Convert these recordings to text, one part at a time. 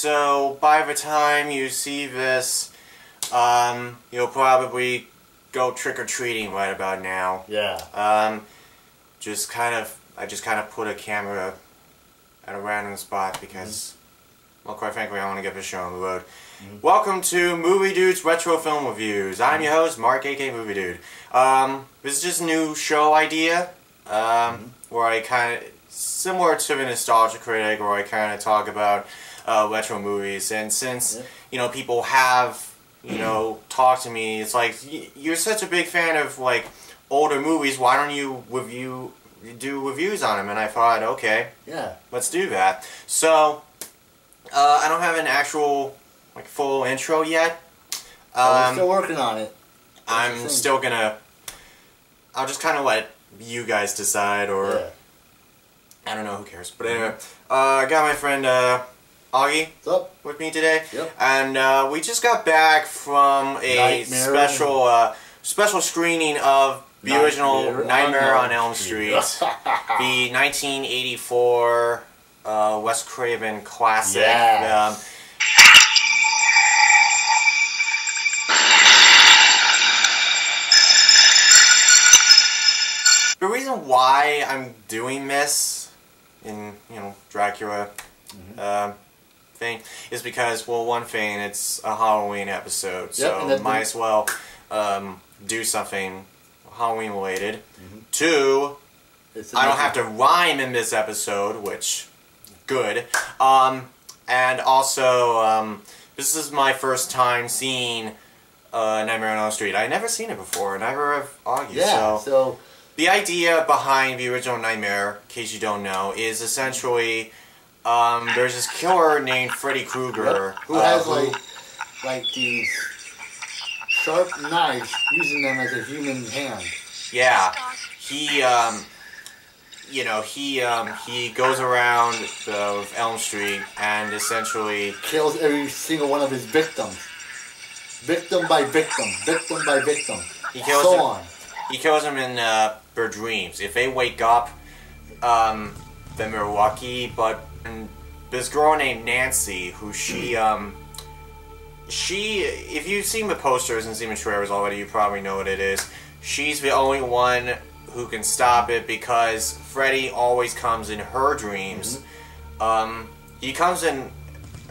so by the time you see this, you'll probably go trick-or-treating right about now. Yeah. I just kind of put a camera at a random spot because, well, quite frankly, I want to get this show on the road. Welcome to Moviedude's Retro Film Reviews. I'm your host, Mark, aka Moviedude. This is just a new show idea, where I kind of, similar to the Nostalgia Critic, where I kind of talk about retro movies. And since, you know, people have, you know, talked to me, it's like, you're such a big fan of, like, older movies, why don't you do reviews on them? And I thought, okay, yeah, let's do that. So, I don't have an actual, like, full intro yet. I'm still working on it. I'm still gonna, I'll just kind of let you guys decide, or, yeah. I don't know, who cares. But anyway, I got my friend, Augie, What's up? with me today. Yep. And, we just got back from a special screening of the original Nightmare on Elm Street. The 1984, Wes Craven classic. Yeah. The reason why I'm doing this in, you know, Dracula thing is because, well, one thing, it's a Halloween episode, so might as well do something Halloween related. Two, I don't have to rhyme in this episode, which, good. And also, this is my first time seeing Nightmare on Elm Street. I've never seen it before, never have Augie. Yeah, so the idea behind the original Nightmare, in case you don't know, is essentially there's this killer named Freddy Krueger who has like these sharp knives, using them as a human hand. Yeah, he you know, he goes around Elm Street and essentially kills every single one of his victims, victim by victim, victim by victim. He kills them in their dreams. If they wake up, then they're lucky. But this girl named Nancy, who she, if you've seen the posters and seen the trailers already, you probably know what it is. She's the only one who can stop it because Freddy always comes in her dreams. He comes in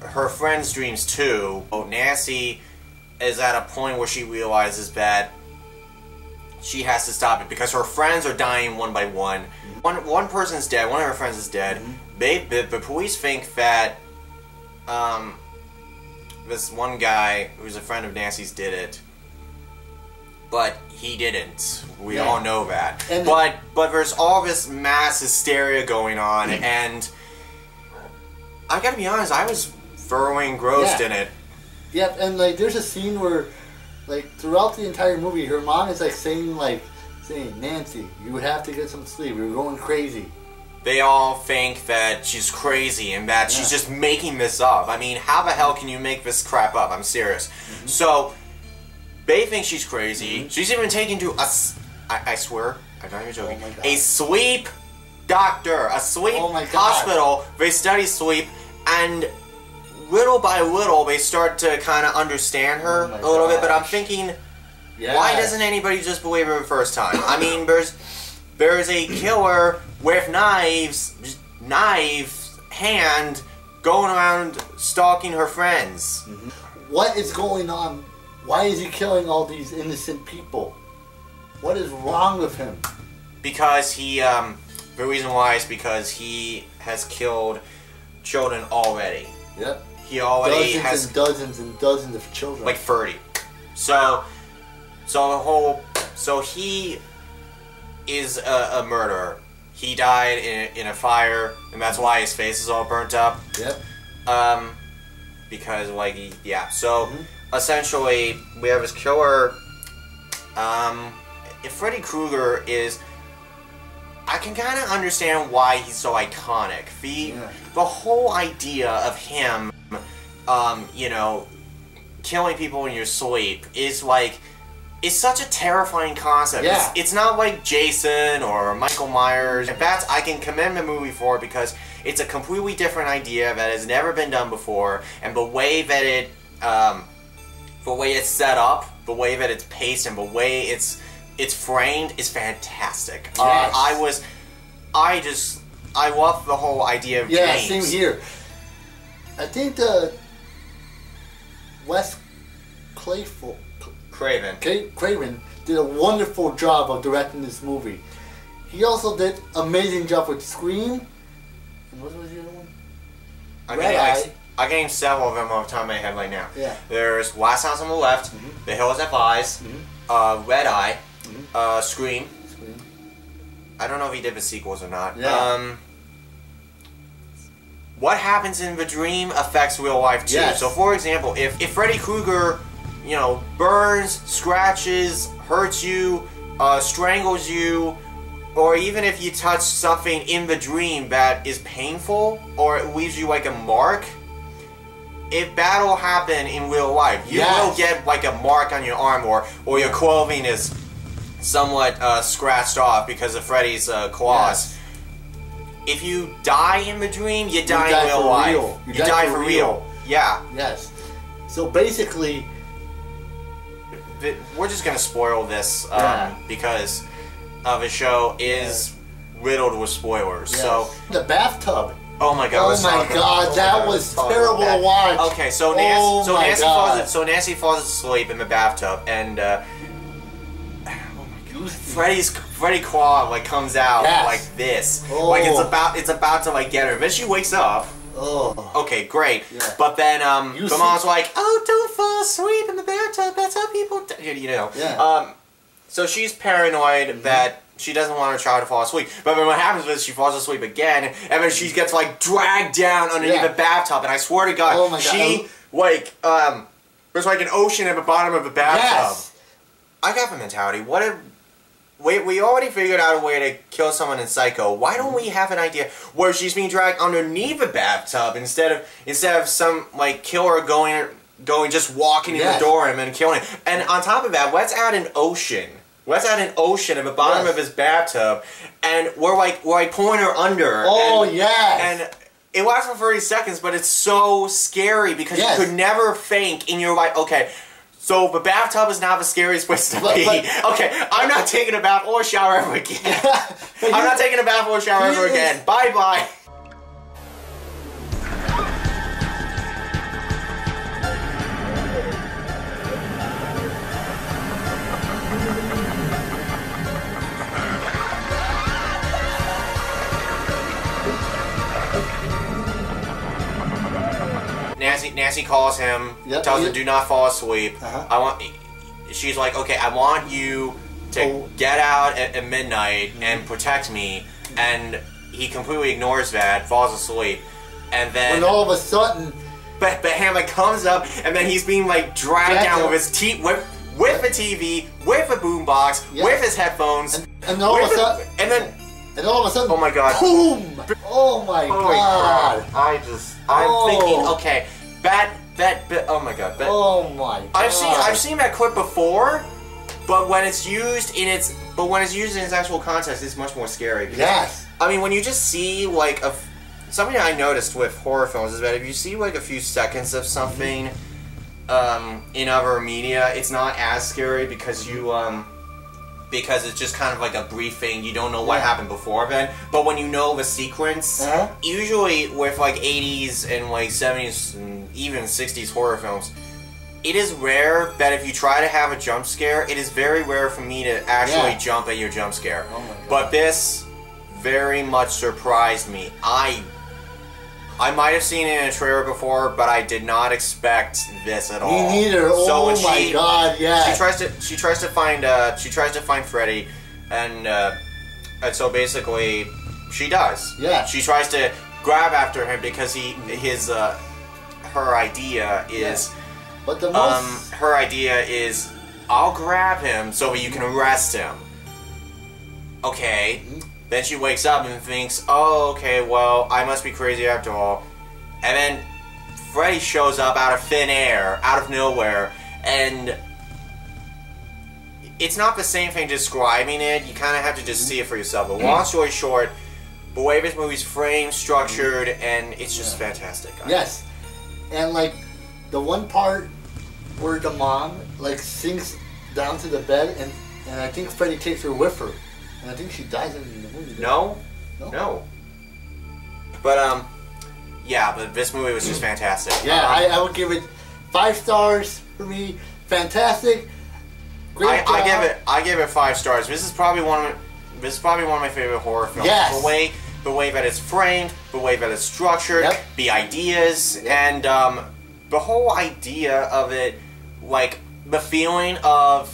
her friends' dreams too. Nancy is at a point where she realizes that she has to stop it because her friends are dying one by one. One person's dead. One of her friends is dead. The police think that this one guy who's a friend of Nancy's did it, but he didn't. We all know that. But there's all this mass hysteria going on, and I gotta be honest, I was thoroughly engrossed in it. Yep, and like there's a scene where, like, throughout the entire movie, her mom is like saying, Nancy, you have to get some sleep. You're going crazy. They all think that she's crazy and that she's just making this up. I mean, how the hell can you make this crap up? I'm serious. So, they think she's crazy. She's even taken to I swear, I'm not even joking, a sleep doctor, a sleep hospital. They study sleep, and little by little, they start to kind of understand her a little bit, but I'm thinking, why doesn't anybody just believe her the first time? I mean, there's a killer with knife hand, going around stalking her friends. What is going on? Why is he killing all these innocent people? What is wrong with him? Because he, the reason why is because he has killed children already. Yep. He already has dozens and dozens of children. Like 30. So he is a murderer. He died in a fire, and that's why his face is all burnt up. Yep. Because, like, so essentially, we have this killer. If Freddy Krueger is, I can kind of understand why he's so iconic. The whole idea of him, you know, killing people in your sleep is like, it's such a terrifying concept. It's not like Jason or Michael Myers. In fact, I can commend the movie for it because It's a completely different idea that has never been done before, and the way that it's set up, the way that it's paced, and the way it's framed is fantastic. Yes. I love the whole idea of James. Same here. I think the Wes Craven did a wonderful job of directing this movie. He also did amazing job with Scream. And what was the other one? I can name several of them off the top of my head right now. Yeah. There's Last House on the Left, The Hills Have Eyes, Red Eye, Scream. I don't know if he did the sequels or not. Yeah. What happens in the dream affects real life too. Yes. So, for example, if Freddy Krueger, burns, scratches, hurts you, strangles you, or even if you touch something in the dream that is painful or it leaves you like a mark, if that will happen in real life, you will get like a mark on your arm, or your clothing is somewhat scratched off because of Freddy's claws. Yes. If you die in the dream, you die in real life. You die for real. Yeah. Yes. So basically, we're just gonna spoil this because the show is riddled with spoilers. Yes. So the bathtub. Oh my god! Oh my god! That was terrible to watch. Okay, so Nancy falls asleep in the bathtub, and Freddy claw like comes out like this, like it's about to like get her. Then she wakes up. Oh. Okay, great. Yeah. But then the mom's like, "Oh, don't fall asleep in the bathtub. That's how people do," Yeah. So she's paranoid that she doesn't want her child to fall asleep. But then what happens is she falls asleep again, and then she gets like dragged down underneath the bathtub. And I swear to God, there's like an ocean at the bottom of the bathtub. Yes. I got the mentality. What if we already figured out a way to kill someone in Psycho? Why don't we have an idea where she's being dragged underneath the bathtub instead of some like killer going just walking in the door and then killing it? And on top of that, let's add an ocean. Let's add an ocean at the bottom of his bathtub, and we're like pulling her under. Oh, and it lasts for 30 seconds, but it's so scary because you could never think in your life, okay, so the bathtub is not the scariest place to be. Okay, I'm not taking a bath or shower ever again. I'm not taking a bath or shower ever again. Bye-bye. Nancy calls him, tells him do not fall asleep. She's like, okay, I want you to get out at midnight and protect me, and he completely ignores that, falls asleep, and then when all of a sudden, but Hammond comes up, and then he's being like dragged down with his teeth, with a TV, with a boombox, with his headphones, and all of a sudden, and all of a sudden, oh my god, boom! Oh my god! I'm thinking, okay. Oh my god. Oh my god. I've seen that clip before, but when it's used in its actual context, it's much more scary. Yes. I mean, when you just see like something I noticed with horror films is that if you see like a few seconds of something in other media, it's not as scary because because it's just kind of like a brief thing. You don't know what happened before then. But when you know the sequence, usually with like 80s and like 70s and even 60s horror films, it is rare that if you try to have a jump scare, it is very rare for me to actually jump at your jump scare. Oh my God. But this very much surprised me. I might have seen it in a trailer before, but I did not expect this at all. Me neither. Oh my god, yeah. She tries to find Freddy, and so basically she does. Yeah. She tries to grab after him because her idea is But the her idea is I'll grab him so that you can arrest him. Okay. Then she wakes up and thinks, oh, okay, well, I must be crazy after all. And then Freddy shows up out of thin air, out of nowhere, and it's not the same thing describing it. You kind of have to just see it for yourself. But long story short, the way this movie's framed, structured, and it's just fantastic. Yes, and like the one part where the mom like sinks down to the bed, and I think Freddy takes her with her, and I think she dies in the movie. No. But yeah, but this movie was just fantastic. Yeah, I would give it 5 stars for me. Fantastic. Great job. I give it 5 stars. This is probably one of my favorite horror films. Yes. The way that it's framed, the way that it's structured, the ideas, and the whole idea of it, like the feeling of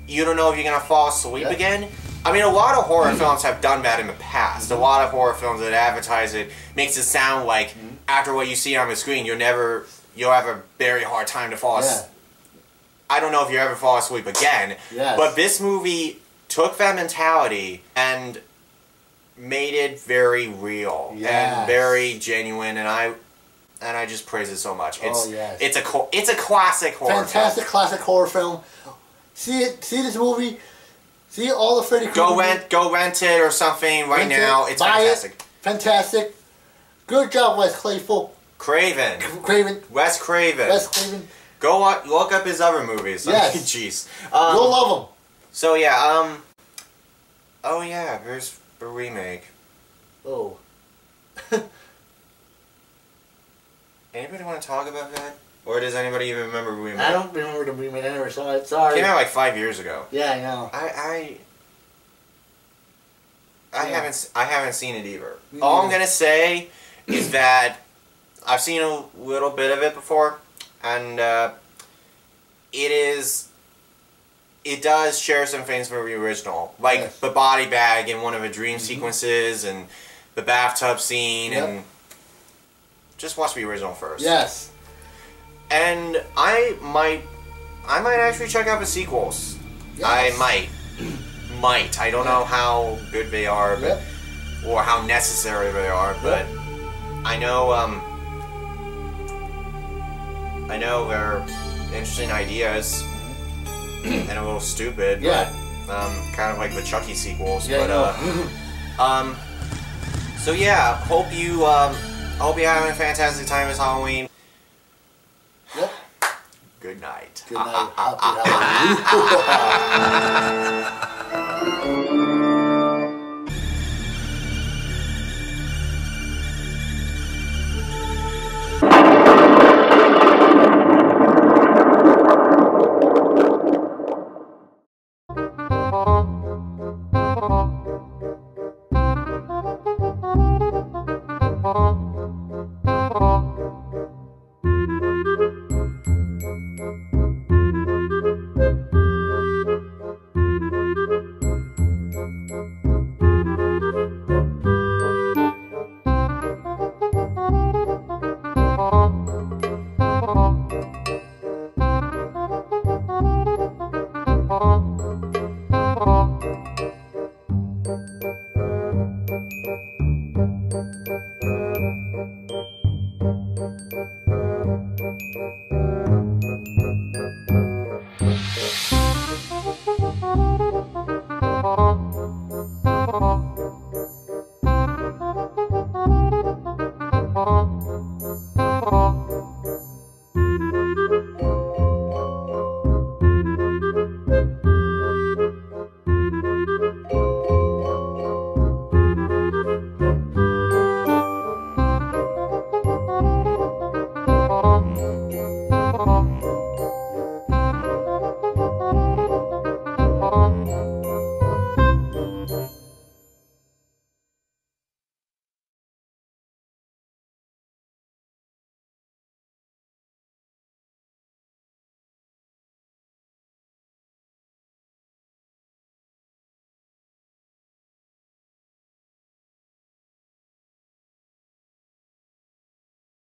you don't know if you're gonna fall asleep again. I mean, a lot of horror films have done that in the past. A lot of horror films that advertise it makes it sound like after what you see on the screen, you'll have a very hard time to fall asleep. I don't know if you ever fall asleep again. But this movie took that mentality and made it very real and very genuine, and I just praise it so much. It's a classic horror film. Fantastic classic horror film. See this movie. See all the Freddy Krueger. Go rent it or something right now. It's fantastic. Fantastic. Good job, Wes Craven. Wes Craven. Go look up his other movies. Yes. Jeez. You'll love them. So yeah. Oh yeah. There's the remake. Oh. Anybody want to talk about that? Or does anybody even remember the remake? I don't remember the remake. I never saw it. Sorry. It came out like 5 years ago. Yeah, I know. I haven't seen it either. All I'm gonna say is that I've seen a little bit of it before, and it does share some things from the original, like the body bag in one of the dream sequences, and the bathtub scene, and just watch the original first. Yes. And I might actually check out the sequels. Yes. I might. I don't know how good they are, but or how necessary they are, but I know they're interesting ideas and a little stupid, but kind of like the Chucky sequels. So yeah, hope you're having a fantastic time this Halloween. Yep. Good night. Good night. Happy Halloween.